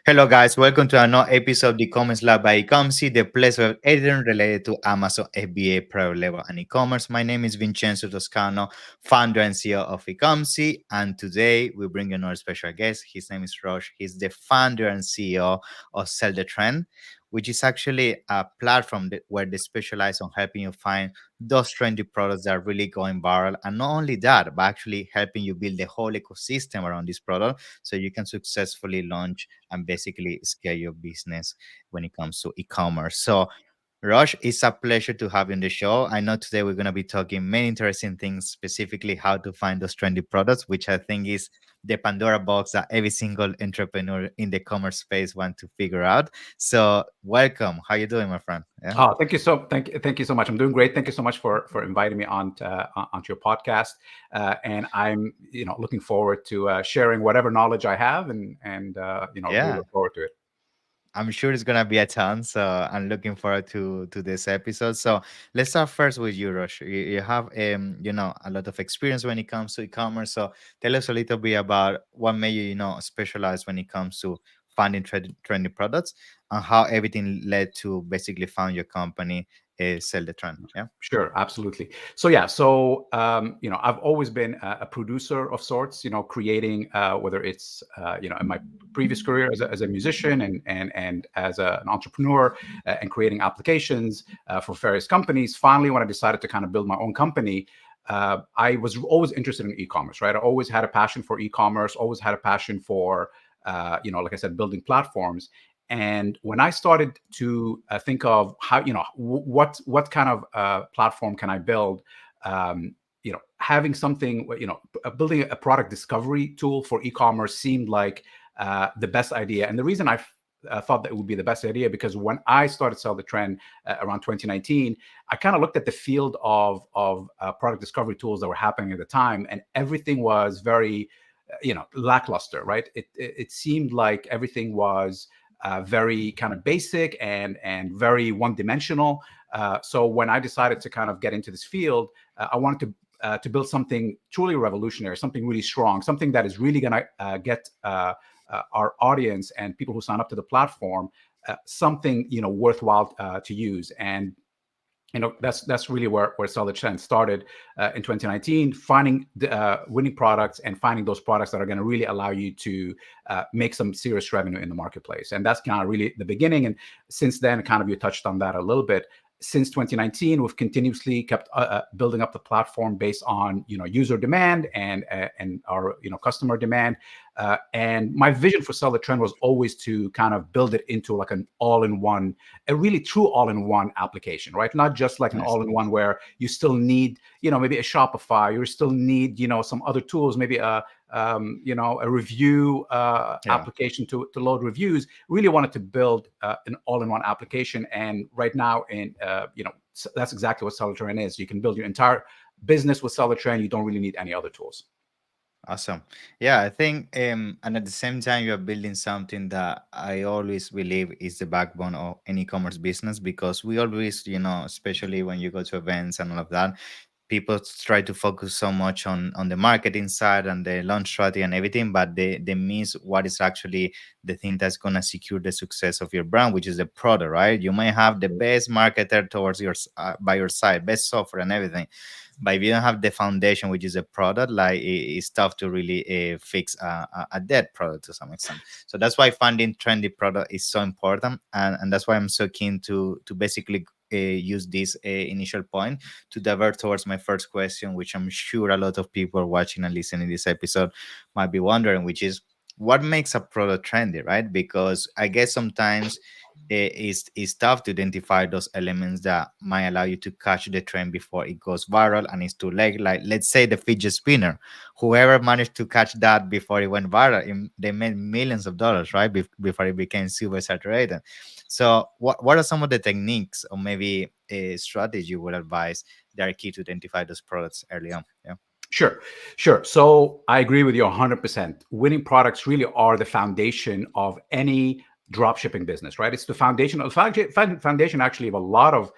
Hello, guys. Welcome to another episode of the e-commerce lab by Ecomcy, the place of everything related to Amazon FBA private label and e-commerce. My name is Vincenzo Toscano, founder and CEO of Ecomcy, and today we bring another special guest. His name is Roche. He's the founder and CEO of Sell the Trend, which is actually a platform where they specialize on helping you find those trendy products that are really going viral, and not only that, but actually helping you build the whole ecosystem around this product so you can successfully launch and basically scale your business when it comes to e-commerce. So, Rosh, it's a pleasure to have you on the show. I know today we're going to be talking many interesting things, specifically how to find those trendy products, which I think is the Pandora box that every single entrepreneur in the commerce space want to figure out. So, welcome. How you doing, my friend? Yeah. Oh, thank you so much. I'm doing great. Thank you so much for inviting me onto your podcast. And I'm looking forward to sharing whatever knowledge I have, and really Yeah. look forward to it. I'm sure it's gonna be a ton. So I'm looking forward to this episode. So let's start first with you, Rush. You have a lot of experience when it comes to e-commerce. So tell us a little bit about what made you specialize when it comes to finding trendy products and how everything led to basically found your company, Sell the Trend. Yeah. Sure, absolutely. So I've always been a producer of sorts. Creating whether it's in my previous career as a musician and as an entrepreneur and creating applications for various companies. Finally, when I decided to kind of build my own company, I was always interested in e-commerce. Right, I always had a passion for e-commerce. Always had a passion for like I said, building platforms. And when I started to think of how, what kind of platform can I build, having something, building a product discovery tool for e-commerce seemed like the best idea. And the reason I thought that it would be the best idea because when I started Sell the Trend around 2019, I kind of looked at the field of product discovery tools that were happening at the time, and everything was very, lackluster. Right? It seemed like everything was very kind of basic and very one-dimensional. So when I decided to kind of get into this field, I wanted to build something truly revolutionary, something really strong, something that is really going to get our audience and people who sign up to the platform something worthwhile to use. And that's really where Sell the Trend started in 2019, finding the winning products and finding those products that are going to really allow you to make some serious revenue in the marketplace. And that's kind of really the beginning. And since then, kind of you touched on that a little bit. Since 2019, we've continuously kept building up the platform based on user demand and our customer demand. And my vision for Sell the Trend was always to kind of build it into like an all-in-one, a really true all-in-one application, right? Not just like an Nice. all-in-one where you still need, maybe a Shopify, you still need, some other tools, maybe a review Yeah. application to load reviews. Really wanted to build an all-in-one application, and right now, that's exactly what Sell the Trend is. You can build your entire business with Sell the Trend. You don't really need any other tools. Awesome. Yeah, I think, and at the same time, you're building something that I always believe is the backbone of any e-commerce business because we always, especially when you go to events and all of that, people try to focus so much on the marketing side and the launch strategy and everything, but they miss what is actually the thing that's gonna secure the success of your brand, which is the product, right? You might have the best marketer towards your by your side, best software and everything, but if you don't have the foundation, which is a product, like it's tough to really fix a dead product to some extent. So that's why finding trendy product is so important, and that's why I'm so keen to basically use this initial point to divert towards my first question, which I'm sure a lot of people watching and listening to this episode might be wondering, which is what makes a product trendy, right? Because I guess sometimes it's tough to identify those elements that might allow you to catch the trend before it goes viral and it's too late. Like, let's say the fidget spinner, whoever managed to catch that before it went viral, they made millions of dollars, right? Before it became super saturated. So what are some of the techniques or maybe a strategy you would advise that are key to identify those products early on? Yeah. Sure, sure. So I agree with you 100%. Winning products really are the foundation of any drop shipping business, right? It's the foundation actually of a lot of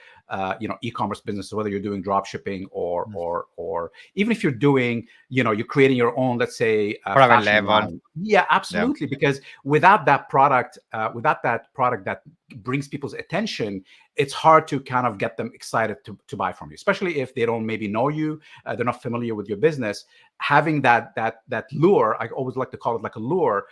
e-commerce businesses, whether you're doing drop shipping Mm. or even if you're doing, you're creating your own, let's say, Private fashion level. line. Yeah, Yeah. absolutely. Because without that product that brings people's attention, it's hard to kind of get them excited to buy from you, especially if they don't maybe know you, they're not familiar with your business. Having that lure, I always like to call it like a lure,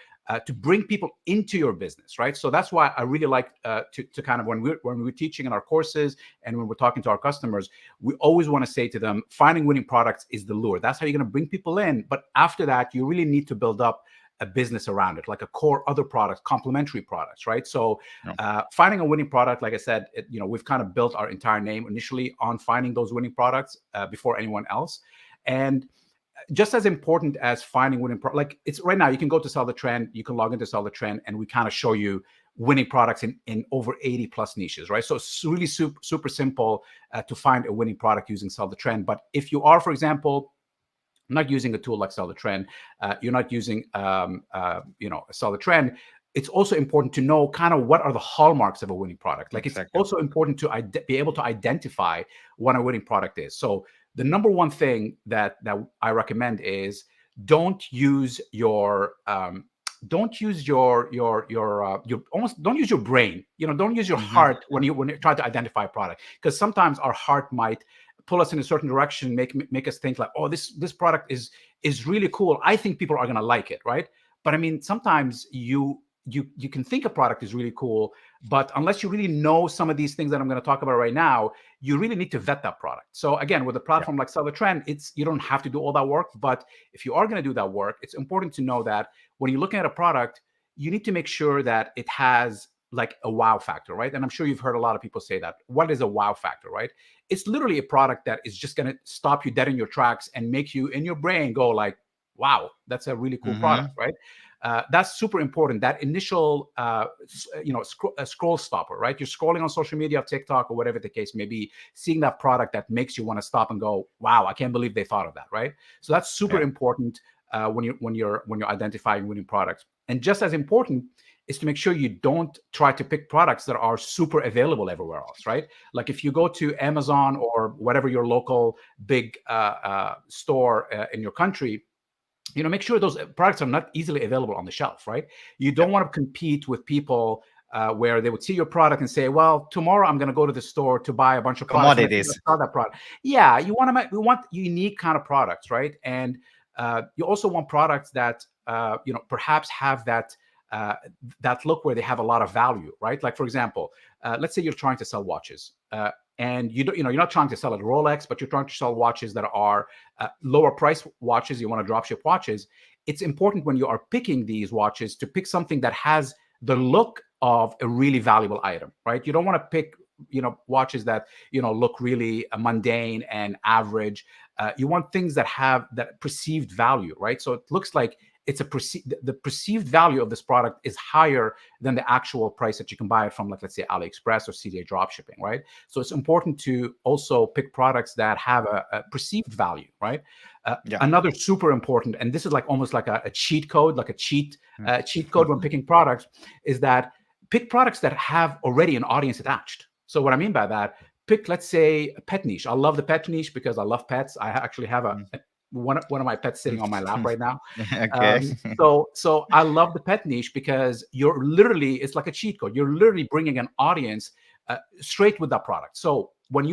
to bring people into your business, right? So that's why I really like to kind of, when we're teaching in our courses and when we're talking to our customers, we always want to say to them, finding winning products is the lure. That's how you're going to bring people in. But after that, you really need to build up a business around it, like a core other products, complementary products, right? So No. finding a winning product, like I said, we've kind of built our entire name initially on finding those winning products before anyone else. And just as important as finding winning like it's right now, you can go to Sell the Trend, you can log into Sell the Trend, and we kind of show you winning products in over 80 plus niches, right? So it's really super simple to find a winning product using Sell the Trend. But if you are, for example, not using a tool like Sell the Trend, you're not using Sell the Trend, it's also important to know kind of what are the hallmarks of a winning product. Like, it's Exactly. also important to be able to identify what a winning product is. So the number one thing that I recommend is don't use your almost don't use your brain. Don't use your Hmm. heart when you try to identify a product, because sometimes our heart might pull us in a certain direction, make us think like, oh, this product is really cool. I think people are gonna like it, right? But I mean, sometimes you can think a product is really cool, but unless you really know some of these things that I'm going to talk about right now, you really need to vet that product. So again, with a Yeah. platform like Sell the Trend, you don't have to do all that work. But if you are going to do that work, it's important to know that when you're looking at a product, you need to make sure that it has like a wow factor, right? And I'm sure you've heard a lot of people say that. What is a wow factor, right? It's literally a product that is just going to stop you dead in your tracks and make you in your brain go like, wow, that's a really cool product, Hmm. right? That's super important. That initial, scroll stopper, right? You're scrolling on social media, TikTok, or whatever the case may be, seeing that product that makes you want to stop and go, "Wow, I can't believe they thought of that," right? So that's super Yeah. important when you're identifying winning products. And just as important is to make sure you don't try to pick products that are super available everywhere else, right? Like if you go to Amazon or whatever your local big store in your country, make sure those products are not easily available on the shelf, right? You Yeah. don't want to compete with people where they would see your product and say, well, tomorrow I'm going to go to the store to buy a bunch of products and I think I Commodities. saw that product. Yeah, we want unique kind of products, right? And you also want products that perhaps have uh, that look where they have a lot of value, right? Like, for example, let's say you're trying to sell watches, and you're not trying to sell a Rolex, but you're trying to sell watches that are lower price watches. You want to drop ship watches. It's important when you are picking these watches to pick something that has the look of a really valuable item, right? You don't want to pick watches that look really mundane and average. You want things that have that perceived value, right? So it looks like it's the perceived value of this product is higher than the actual price that you can buy it from, like, let's say, AliExpress or CDA drop shipping, right? So it's important to also pick products that have a perceived value, right? Yeah. Another super important, and this is like almost like a cheat code, like a Mm. cheat code when picking products, is that pick products that have already an audience attached. So what I mean by that, pick, let's say, a pet niche. I love the pet niche because I love pets. I actually have one of my pets sitting on my lap right now. Okay. So I love the pet niche because it's like a cheat code. You're literally bringing an audience straight with that product. So when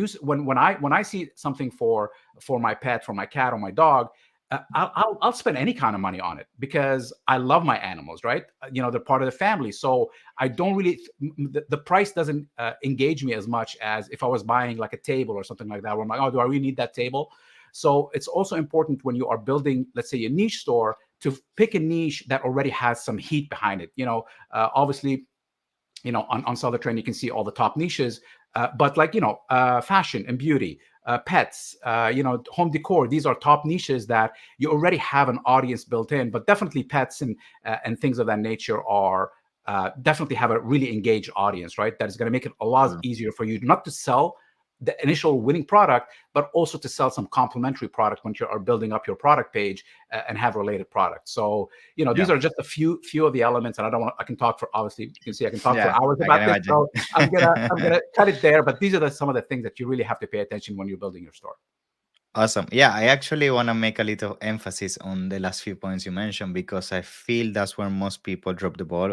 I see something for my pet, for my cat or my dog, I'll spend any kind of money on it because I love my animals, right? They're part of the family. So I don't really the price doesn't engage me as much as if I was buying like a table or something like that, where I'm like, oh, do I really need that table? So it's also important when you are building, let's say, a niche store, to pick a niche that already has some heat behind it. Obviously, on Seller Trend, you can see all the top niches, but like, fashion and beauty, pets, home decor, these are top niches that you already have an audience built in. But definitely pets and things of that nature are definitely have a really engaged audience, right? That is going to make it a lot Sure. easier for you not to sell the initial winning product, but also to sell some complementary product when you are building up your product page and have related products. So, these Yeah. are just a few of the elements, and I don't want, I can talk for, obviously, you can see I can talk for Yeah, hours I can about this. imagine. So I'm gonna cut it there. But these are some of the things that you really have to pay attention when you're building your store. Awesome. Yeah, I actually want to make a little emphasis on the last few points you mentioned because I feel that's where most people drop the ball,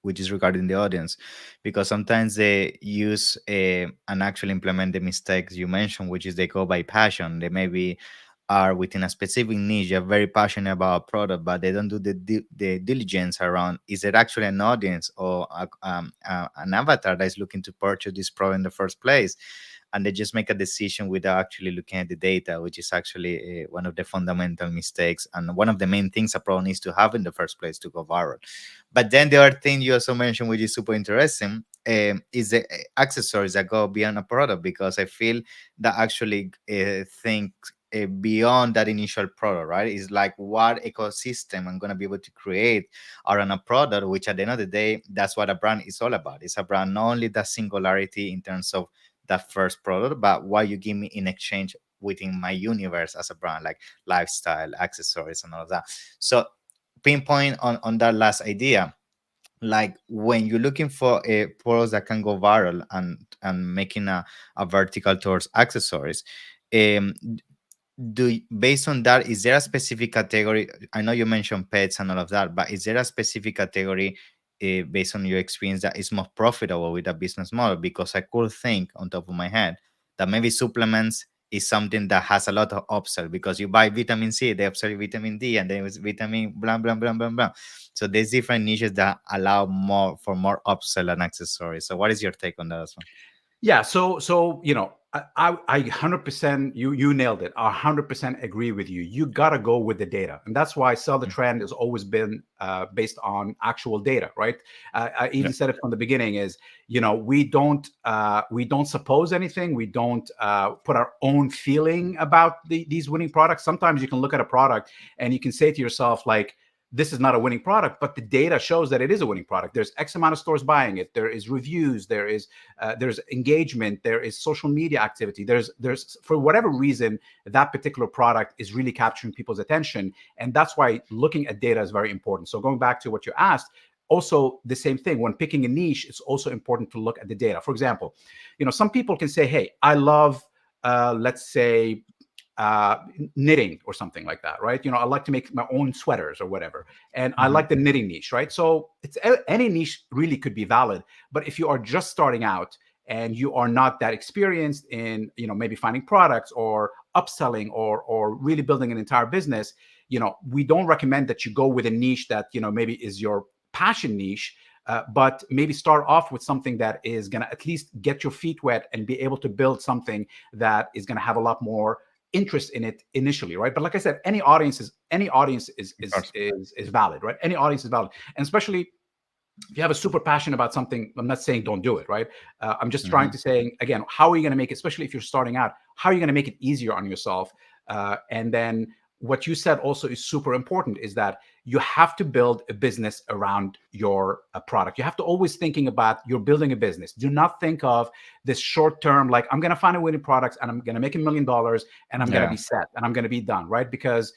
which is regarding the audience. Because sometimes they use and actually implement the mistakes you mentioned, which is they go by passion. They maybe are within a specific niche, they're very passionate about a product, but they don't do the diligence around is it actually an audience or an avatar that is looking to purchase this product in the first place, and they just make a decision without actually looking at the data, which is actually one of the fundamental mistakes and one of the main things a pro needs to have in the first place to go viral. But then the other thing you also mentioned, which is super interesting, is the accessories that go beyond a product, because I feel that actually think beyond that initial product, right? It's like what ecosystem I'm going to be able to create around a product, which at the end of the day, that's what a brand is all about. It's a brand, not only the singularity in terms of that first product, but what you give me in exchange within my universe as a brand, like lifestyle, accessories, and all of that. So pinpoint on that last idea, like when you're looking for a products that can go viral and making a vertical towards accessories, um based on that, is there a specific category? I know you mentioned pets and all of that, but is there a specific category based on your experience that is more profitable with a business model? Because I could think on top of my head that maybe supplements is something that has a lot of upsell, because you buy vitamin C, they upsell you vitamin D, and then it's vitamin blah blah blah blah blah. So there's different niches that allow more for more upsell and accessories. So what is your take on that as well? Yeah, so I 100%, you nailed it. I 100% agree with you. You got to go with the data, and that's why Sell the Mm. Trend has always been based on actual data, right? I Yeah. even said it from the beginning: is we don't suppose anything. We don't put our own feeling about these winning products. Sometimes you can look at a product and you can say to yourself, like, this is not a winning product, but the data shows that it is a winning product. There's X amount of stores buying it. There is reviews. There's engagement. There is social media activity. There's for whatever reason that particular product is really capturing people's attention, and that's why looking at data is very important. So going back to what you asked, also the same thing when picking a niche, it's also important to look at the data. For example, some people can say, hey, I love let's say uh, knitting or something like that, right? I like to make my own sweaters or whatever, and I Mhm. like the knitting niche, right? So it's any niche really could be valid, but if you are just starting out and you are not that experienced in, maybe finding products or upselling or really building an entire business, we don't recommend that you go with a niche that maybe is your passion niche. But maybe start off with something that is going to at least get your feet wet and be able to build something that is going to have a lot more interest in it initially, right? But like I said, any audience Of is course. is is valid, right? Any audience is valid, and especially if you have a super passion about something. I'm not saying don't do it, right? I'm just trying Mhm. to say again, how are you going to make it, especially if you're starting out, how are you going to make it easier on yourself? And then what you said also is super important, is that you have to build a business around your product. You have to always thinking about you're building a business. Do not think of this short term, like I'm going to find a winning products and I'm going to make $1 million and I'm going to Yeah. be set and I'm going to be done, right? Because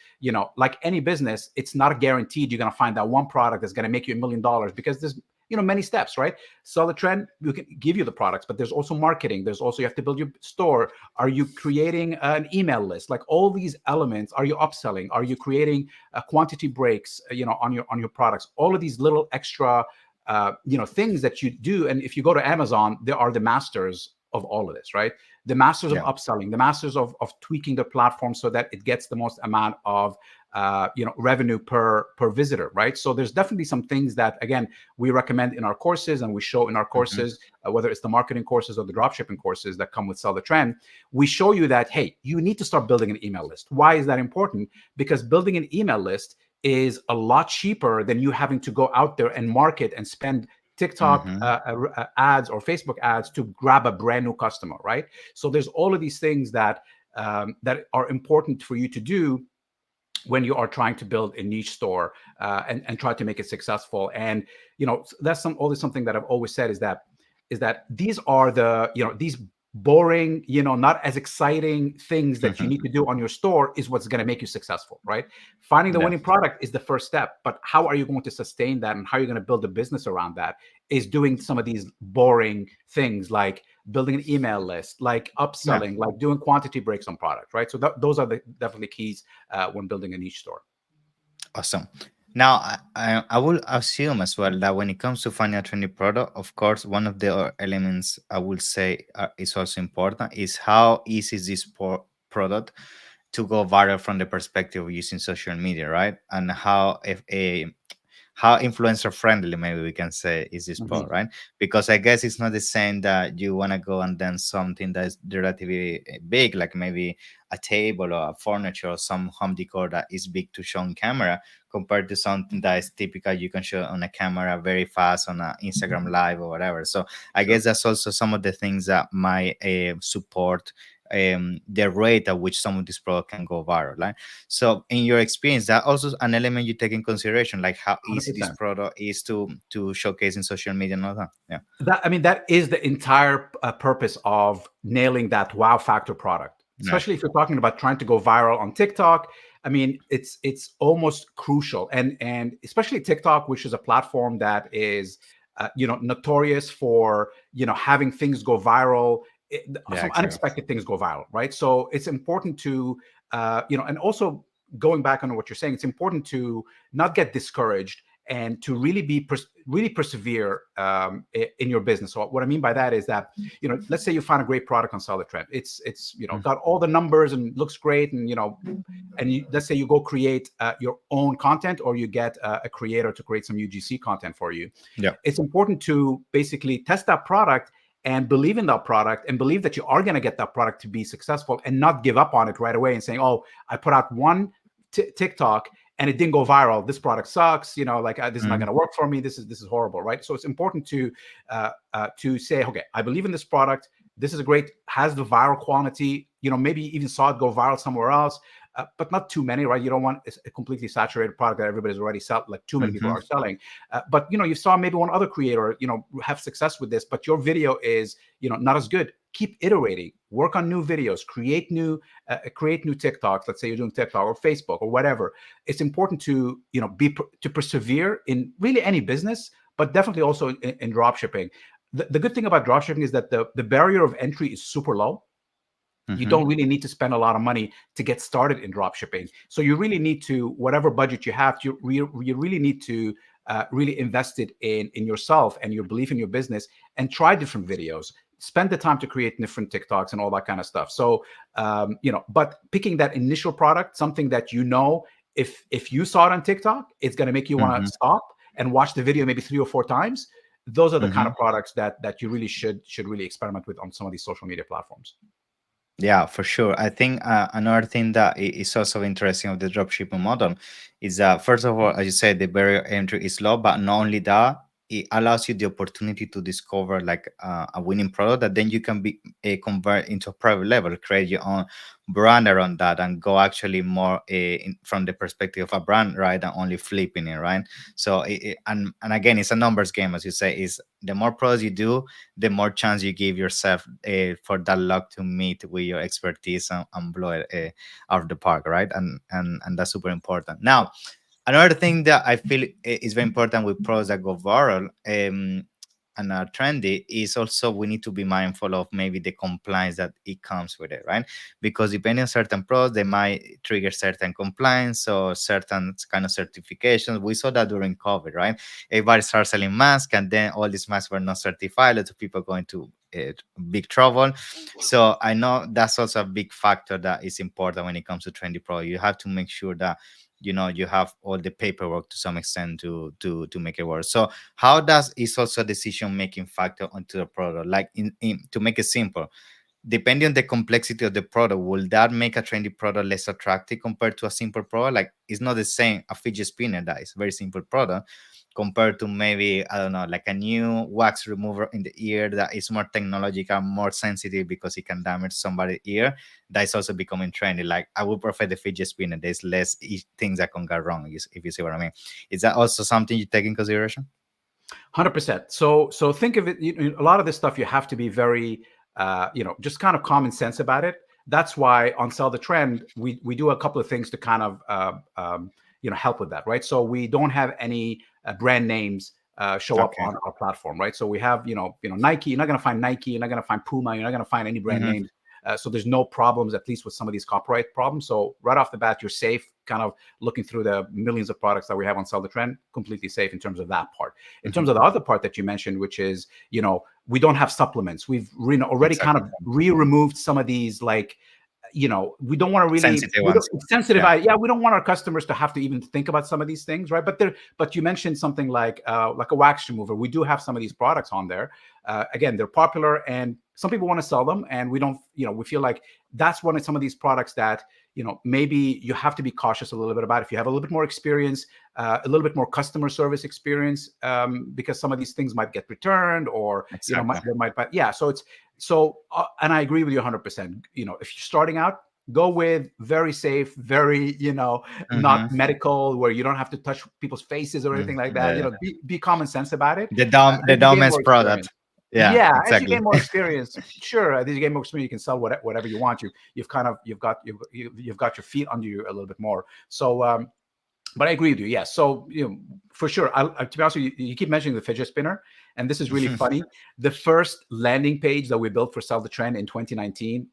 like any business, it's not guaranteed you're going to find that one product that's going to make you $1 million, because there's many steps, right? Sell the trend, we can give you the products, but there's also marketing. There's also, you have to build your store. Are you creating an email list? Like all these elements. Are you upselling? Are you creating quantity breaks on your products? All of these little extra things that you do. And if you go to Amazon, they are the masters of all of this, right? The masters of Yeah. upselling, the masters of tweaking the platform so that it gets the most amount of revenue per visitor, right? So there's definitely some things that, again, we recommend in our courses and we show in our Mhm. courses, whether it's the marketing courses or the dropshipping courses that come with Sell the Trend. We show you that, hey, you need to start building an email list. Why is that important? Because building an email list is a lot cheaper than you having to go out there and market and spend TikTok Mhm. ads or Facebook ads to grab a brand new customer, right? So there's all of these things that are important for you to do when you are trying to build a niche store and try to make it successful. And that's always something that I've always said, is that these are the these boring, not as exciting things that you need to do on your store is what's going to make you successful, right? Finding the Yeah. winning product is the first step, but how are you going to sustain that and how are you going to build a business around that is doing some of these boring things like building an email list, like Yeah. upselling, like doing quantity breaks on product, right? So those are the definitely keys when building a niche store. Awesome. Now, I will assume as well that when it comes to finding a trendy product, of course, one of the elements I will say is also important is how easy is this product to go viral from the perspective of using social media, right? And how influencer friendly maybe we can say is this Mhm. product, right? Because I guess it's not the same that you want to go and then something that is relatively big, like maybe a table or a furniture or some home decor that is big to show on camera, compared to something that is typical you can show on a camera very fast on a Instagram live or whatever. So I Sure. guess that's also some of the things that might support the rate at which some of this product can go viral, right? So in your experience, that also an element you take in consideration, like how easy this 100%. product is to showcase in social media and all that. Yeah. That is the entire purpose of nailing that wow factor product, Yeah. especially if you're talking about trying to go viral on TikTok. I mean, it's almost crucial, and especially TikTok, which is a platform that is notorious for having things go viral. Yeah, Some exactly. unexpected things go viral, right? So it's important to and also going back on what you're saying, it's important to not get discouraged and to really really persevere in your business. So what I mean by that is that let's say you find a great product on Solid Trend. It's Mm. got all the numbers and looks great, and let's say you go create your own content, or you get a creator to create some UGC content for you. Yeah. It's important to basically test that product and believe in that product and believe that you are going to get that product to be successful, and not give up on it right away and saying, oh, I put out one TikTok and it didn't go viral. This product sucks. Like this is not going Mm. to work for me. This is horrible, right? So it's important to say, okay, I believe in this product. This is a great, has the viral quality. Maybe even saw it go viral somewhere else, but not too many, right? You don't want a completely saturated product that everybody's already selling, like too many people Hmm. are selling. But you saw maybe one other creator, have success with this, but your video is, not as good. Keep iterating, work on new videos, create new TikToks. Let's say you're doing TikTok or Facebook or whatever. It's important to to persevere in really any business, but definitely also in drop shipping. The good thing about drop shipping is that the barrier of entry is super low. You Hmm. don't really need to spend a lot of money to get started in drop shipping. So you really need to, whatever budget you have, you really need to really invest it in yourself and your belief in your business, and try different videos. Spend the time to create different TikToks and all that kind of stuff. So but picking that initial product, something that if you saw it on TikTok, it's going to make you want Hmm. to stop and watch the video maybe 3 or 4 times. Those are the kind Hmm. of products that you really should really experiment with on some of these social media platforms. Yeah, for sure. I think another thing that is also interesting of the dropshipping model is that, first of all, as you said, the barrier entry is low, but not only that, it allows you the opportunity to discover like a winning product that then you can be convert into a private level, create your own brand around that, and go actually more from the perspective of a brand, right, than only flipping it, right? So, and again, it's a numbers game, as you say. Is the more products you do, the more chance you give yourself for that luck to meet with your expertise and blow it out of the park, right? And that's super important. Now, another thing that I feel is very important with products that go viral and are trendy is also we need to be mindful of maybe the compliance that it comes with it, right? Because depending on certain products, they might trigger certain compliance or certain kind of certifications. We saw that during COVID, right? Everybody started selling masks, and then all these masks were not certified. Lots of people going to big trouble. So I know that's also a big factor that is important when it comes to trendy product. You have to make sure that you have all the paperwork to some extent to make it work. So how does is also a decision making factor onto the product, like in to make it simple, depending on the complexity of the product, will that make a trendy product less attractive compared to a simple product? Like it's not the same a fidget spinner that is a very simple product compared to maybe, I don't know, like a new wax remover in the ear that is more technological, more sensitive because it can damage somebody's ear. That is also becoming trendy. Like I would prefer the fidget spinner. There's less things that can go wrong, if you see what I mean. Is that also something you take in consideration? 100%. So think of it. A lot of this stuff you have to be very just kind of common sense about it. That's why on Sell the Trend, we do a couple of things to kind of help with that, right? So we don't have any brand names show up Okay. on our platform, right? So we have Nike. You're not going to find Nike. You're not going to find Puma. You're not going to find any brand Mm-hmm. names. So there's no problems, at least with some of these copyright problems. So right off the bat, you're safe. Kind of looking through the millions of products that we have on Sell the Trend, completely safe in terms of that part. In Mm-hmm. terms of the other part that you mentioned, which is we don't have supplements. We've already kind Exactly. of removed some of these, like, we don't want to really, Sensitive we don't ones. sensitive. Yeah. Yeah, we don't want our customers to have to even think about some of these things, right? But you mentioned something like a wax remover. We do have some of these products on there. Again, they're popular, and some people want to sell them, and we don't. We feel like that's one of some of these products that maybe you have to be cautious a little bit about. If you have a little bit more experience, a little bit more customer service experience, because some of these things might get returned, or Exactly. there might. But yeah, and I agree with you 100%. If you're starting out, go with very safe, very not Mm-hmm. medical, where you don't have to touch people's faces or anything like that. Yeah. Be common sense about it. The As you gain more dumbest experience, product. Yeah. yeah, as you Exactly. gain more experience, sure, as you gain more experience, you can sell whatever you want. You've got your feet under you a little bit more. So but I agree with you. Yes. So, for sure. To be honest with you, you keep mentioning the fidget spinner, and this is really funny. The first landing page that we built for Sell the Trend in 2019,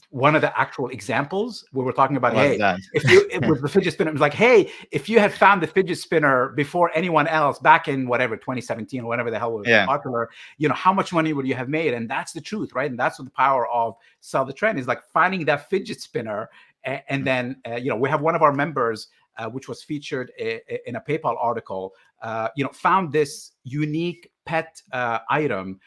one of the actual examples we were talking about, What's hey, that? it was the fidget spinner. It was like, hey, if you had found the fidget spinner before anyone else back in whatever 2017 or whenever the hell it was Yeah. popular, how much money would you have made? And that's the truth, right? And that's what the power of Sell the Trend is, like finding that fidget spinner. And then, we have one of our members, which was featured in a PayPal article, found this unique pet item,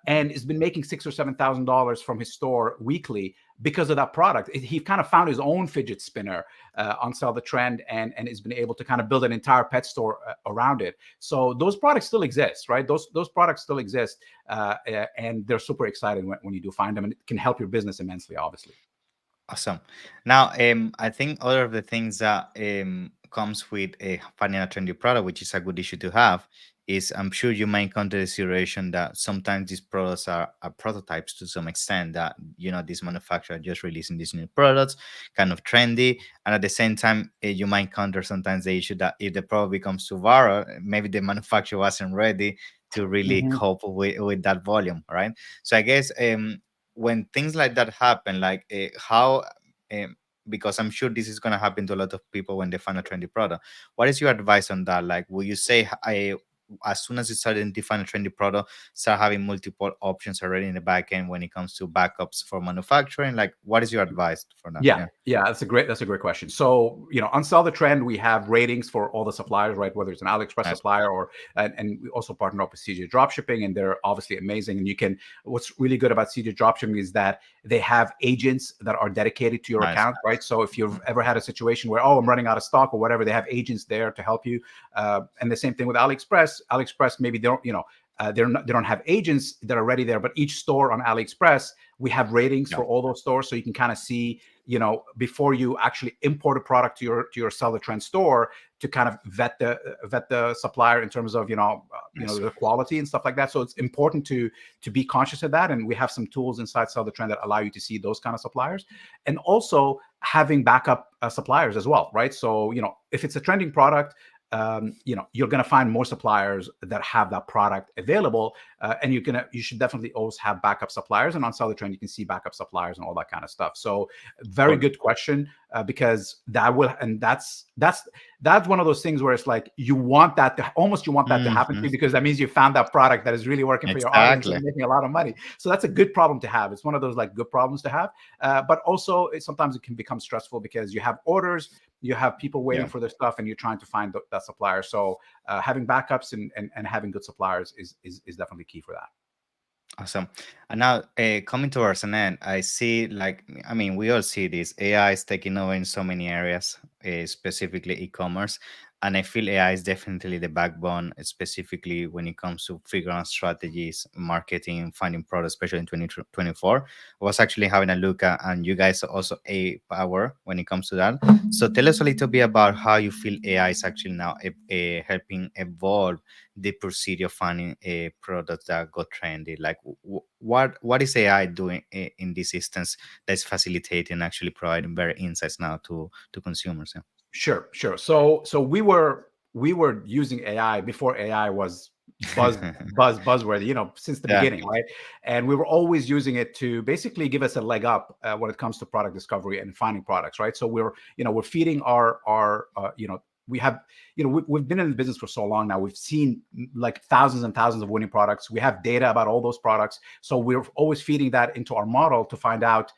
and has been making $6,000 or $7,000 from his store weekly because of that product. He kind of found his own fidget spinner on Sell the Trend, and has been able to kind of build an entire pet store around it. So those products still exist, right? Those products still exist, and they're super exciting when you do find them, and it can help your business immensely, obviously. Awesome. Now, I think other of the things that comes with finding a trendy product, which is a good issue to have, is I'm sure you might encounter the situation that sometimes these products are prototypes to some extent. That this manufacturer just releasing these new products, kind of trendy, and at the same time, you might encounter sometimes the issue that if the product becomes too viral, maybe the manufacturer wasn't ready to really Mhm. cope with that volume, right? So I guess when things like that happen, like how, um, because I'm sure this is going to happen to a lot of people when they find a trendy product. What is your advice on that? Like, will you say, as soon as you start identifying a trendy product, start having multiple options already in the back end when it comes to backups for manufacturing? Like, what is your advice for that? Yeah, Yeah, yeah, that's a great question. So, on Sell the Trend, we have ratings for all the suppliers, right? Whether it's an AliExpress nice, supplier, and we also partner up with CJ Dropshipping, and they're obviously amazing. And what's really good about CJ Dropshipping is that they have agents that are dedicated to your nice. account, right? So if you've Mhm. ever had a situation where, oh, I'm running out of stock or whatever, they have agents there to help you. And the same thing with AliExpress. AliExpress, maybe they don't, they don't have agents that are ready there, but each store on AliExpress, we have ratings Yeah, for all those stores, so you can kind of see, before you actually import a product to your Sell the Trend store, to kind of vet the supplier in terms of nice. the quality and stuff like that. So it's important to be conscious of that, and we have some tools inside Sell the Trend that allow you to see those kind of suppliers, and also having backup suppliers as well, right? So if it's a trending product, you're going to find more suppliers that have that product available, and you should definitely always have backup suppliers. And on Sell the Trend, you can see backup suppliers and all that kind of stuff. So very Cool. good question, because that's one of those things where it's like you want that to happen to Hmm. you, because that means you found that product that is really working for your audience Exactly. and making a lot of money. So that's a good problem to have. It's one of those like good problems to have, but also sometimes it can become stressful because you have orders, you have people waiting Yeah. for their stuff, and you're trying to find that supplier. So having backups and having good suppliers is definitely key for that. Awesome. And now, coming towards an end, I see, like, I mean, we all see this. AI is taking over in so many areas, specifically e-commerce. And I feel AI is definitely the backbone, specifically when it comes to figuring out strategies, marketing, finding products, especially in 2024. I was actually having a look at, and you guys are also a power when it comes to that. So tell us a little bit about how you feel AI is actually now helping evolve the procedure of finding products that got trendy. Like, what is AI doing in this instance that's facilitating, actually providing better insights now to consumers? Sure, sure. So we were using AI before AI was buzzworthy, since the Yeah. beginning, right? And we were always using it to basically give us a leg up when it comes to product discovery and finding products, right? So we're feeding our we have we've been in the business for so long now. We've seen like thousands and thousands of winning products. We have data about all those products, so we're always feeding that into our model to find out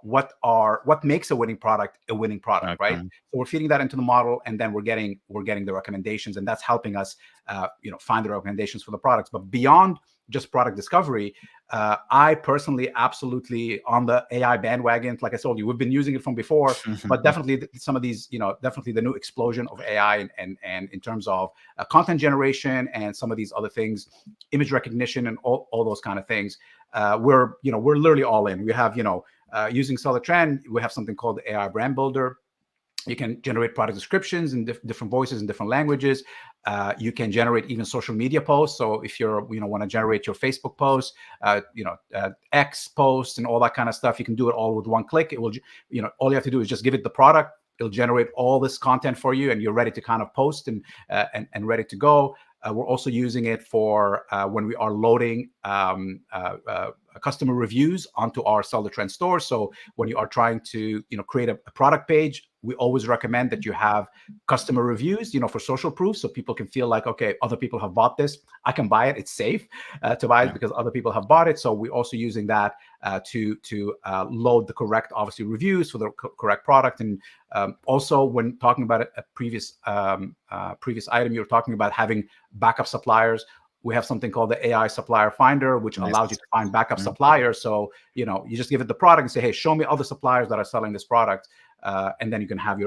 what makes a winning product, right? Okay. So we're feeding that into the model, and then we're getting the recommendations, and that's helping us, find the recommendations for the products. But beyond just product discovery, I personally absolutely on the AI bandwagon. Like I told you, we've been using it from before, but definitely some of these, definitely the new explosion of AI and in terms of content generation and some of these other things, image recognition and all those kind of things. We're literally all in. We have using Solid Trend, we have something called the AI Brand Builder. You can generate product descriptions in different voices and different languages. You can generate even social media posts. So if want to generate your Facebook post, X post and all that kind of stuff, you can do it all with one click. It will, all you have to do is just give it the product. It'll generate all this content for you, and you're ready to kind of post and ready to go. We're also using it for when we are loading customer reviews onto our Sell the Trend store. So when you are trying to create a product page, we always recommend that you have customer reviews, for social proof, so people can feel like, okay, other people have bought this, I can buy it. It's safe to buy it Yeah. because other people have bought it. So we're also using that to load the correct, obviously, reviews for the correct product. And also, when talking about a previous item, you were talking about having backup suppliers. We have something called the AI Supplier Finder, which Nice. allows you to find backup Mhm. suppliers. So you just give it the product and say, hey, show me other suppliers that are selling this product. And then you can have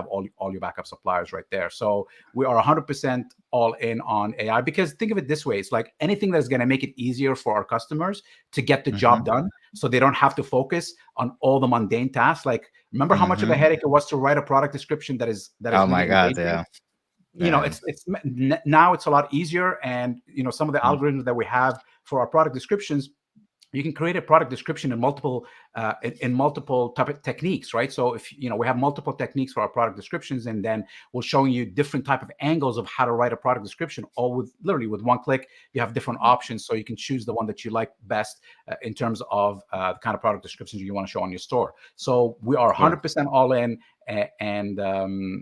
all your backup suppliers right there. So we are 100% all in on AI, because think of it this way: it's like anything that's going to make it easier for our customers to get the job Mhm. done, so they don't have to focus on all the mundane tasks. Like, remember how much of a Mhm. headache it was to write a product description that is Oh really my God. engaging? Yeah. Yeah. It's now it's a lot easier. And some of the Mm. algorithms that we have for our product descriptions, you can create a product description in multiple type of techniques, right? So if we have multiple techniques for our product descriptions, and then we're showing you different type of angles of how to write a product description, all with literally with one click. You have different options, so you can choose the one that you like best in terms of the kind of product descriptions you want to show on your store. So we are Cool. 100% all in, and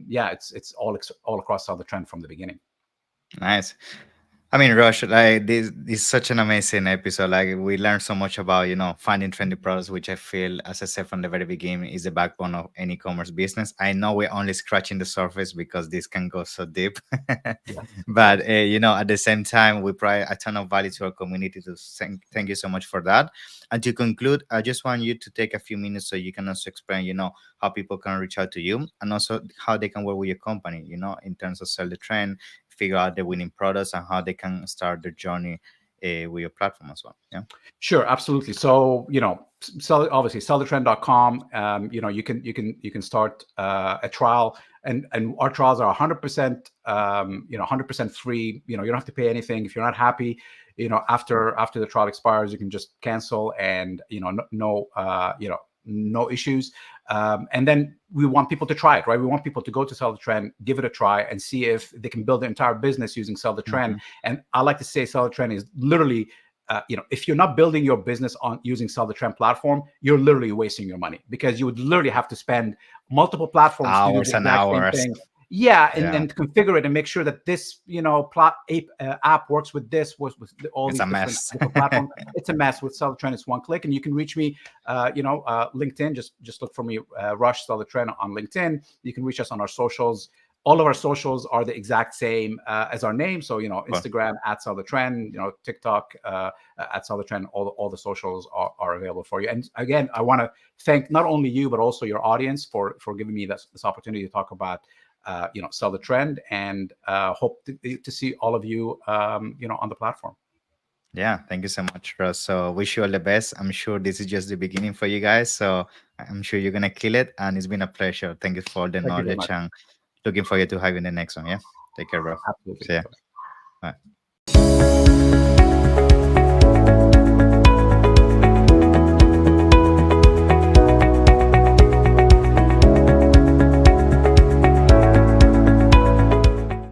yeah, it's all across the trend from the beginning. Nice. I mean, Rush, like this is such an amazing episode. Like we learned so much about, finding trendy products, which I feel, as I said from the very beginning, is the backbone of any commerce business. I know we're only scratching the surface because this can go so deep. Yes, of But course. at the same time, we provide a ton of value to our community. To thank you so much for that. And to conclude, I just want you to take a few minutes so you can also explain, how people can reach out to you, and also how they can work with your company, in terms of sell the trend, figure out the winning products, and how they can start their journey with your platform as well. Yeah. Sure, absolutely. So, obviously sellthetrend.com. You can start a trial, and our trials are 100%, 100% free. You don't have to pay anything. If you're not happy, after the trial expires, you can just cancel, and no issues. And then we want people to try it, right? We want people to go to Sell the Trend, give it a try, and see if they can build their entire business using Sell the Trend. Hmm. And I like to say Sell the Trend is literally, if you're not building your business on using Sell the Trend platform, you're literally wasting your money, because you would literally have to spend multiple platforms to do Hours the and exact same hours. thing. Yeah, and Yeah. then configure it and make sure that this app works with all It's these a different mess. platforms. It's a mess. With Sell the Trend, it's one click, and you can reach me. LinkedIn. Just look for me, Rush Sell the Trend on LinkedIn. You can reach us on our socials. All of our socials are the exact same as our name. So, Cool. Instagram at Sell the Trend, TikTok at Sell the Trend. All the socials are available for you. And again, I want to thank not only you but also your audience for giving me this opportunity to talk about sell the trend, and hope to see all of you, on the platform. Yeah, thank you so much, Ross. So wish you all the best. I'm sure this is just the beginning for you guys. So I'm sure you're gonna kill it, and it's been a pleasure. Thank you for the Thank you very knowledge, much. and looking forward to having the next one. Yeah, take care, bro. Absolutely. See ya. Bye. Bye.